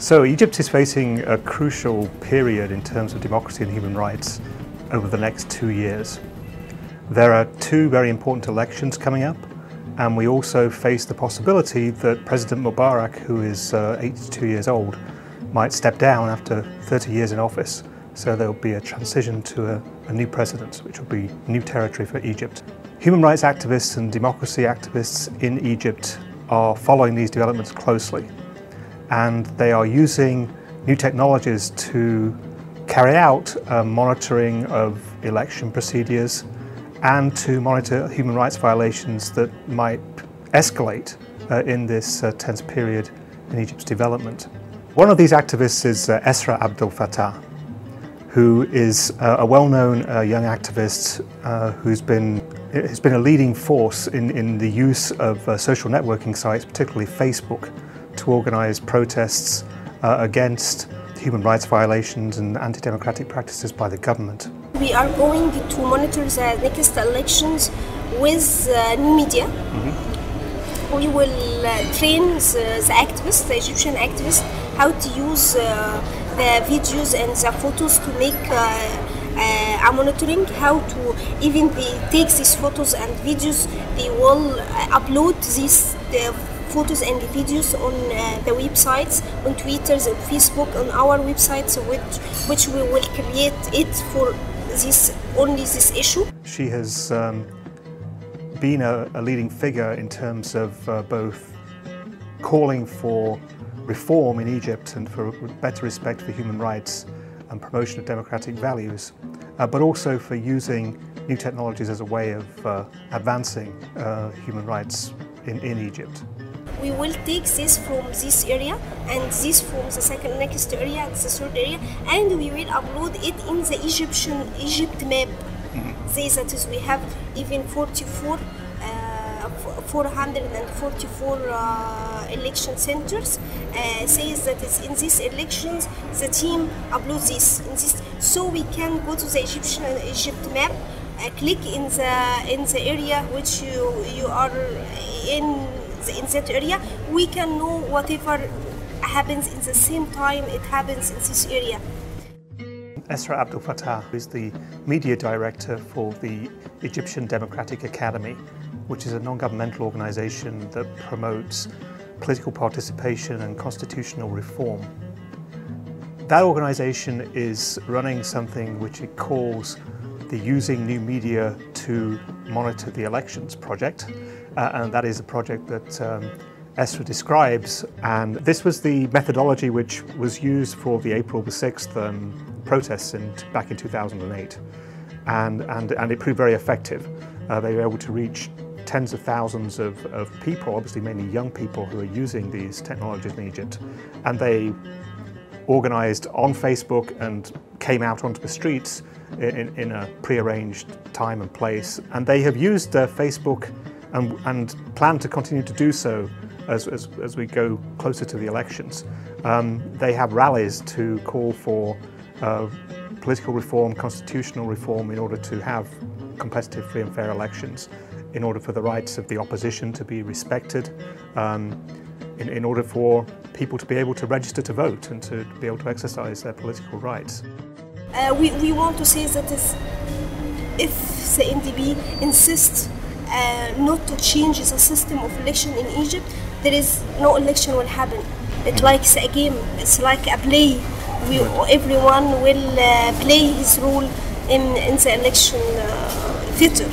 So Egypt is facing a crucial period in terms of democracy and human rights over the next 2 years. There are two very important elections coming up, and we also face the possibility that President Mubarak, who is 82 years old, might step down after 30 years in office. So there will be a transition to a new president, which will be new territory for Egypt. Human rights activists and democracy activists in Egypt are following these developments closely, and they are using new technologies to carry out monitoring of election procedures and to monitor human rights violations that might escalate in this tense period in Egypt's development. One of these activists is Esra Abdel Fattah, who is a well-known young activist who's been a leading force in the use of social networking sites, particularly Facebook, to organize protests against human rights violations and anti-democratic practices by the government. We are going to monitor the next elections with new media. We will train the activists, the Egyptian activists, how to use the videos and the photos to make a monitoring, how to even they take these photos and videos, they will upload these photos and videos on the websites, on Twitter, on Facebook, on our websites, which we will create it for this issue. She has been a leading figure in terms of both calling for reform in Egypt and for better respect for human rights and promotion of democratic values, but also for using new technologies as a way of advancing human rights in Egypt. We will take this from this area and this from the next area and the third area, and we will upload it in the Egypt map. That is, we have even 444 election centers. Says that is in these elections the team uploads this, so we can go to the Egypt map, click in the area which you are in that area. We can know whatever happens in the same time it happens in this area. Esra Abdel Fattah is the media director for the Egyptian Democratic Academy, which is a non-governmental organization that promotes political participation and constitutional reform. That organization is running something which it calls the Using New Media to Monitor the Elections project, and that is a project that Esra describes, and this was the methodology which was used for the April the 6th protests back in 2008, and it proved very effective. They were able to reach tens of thousands of people, obviously mainly young people, who are using these technologies in Egypt, and they organized on Facebook and came out onto the streets in a pre-arranged time and place, and they have used Facebook and plan to continue to do so as we go closer to the elections. They have rallies to call for political reform, constitutional reform, in order to have competitive, free and fair elections, in order for the rights of the opposition to be respected, in order for people to be able to register to vote and to be able to exercise their political rights. We want to say that if the NDP insists not to change the system of election in Egypt, there is no election will happen. It's like a game, it's like a play. Everyone will play his role in the election theater.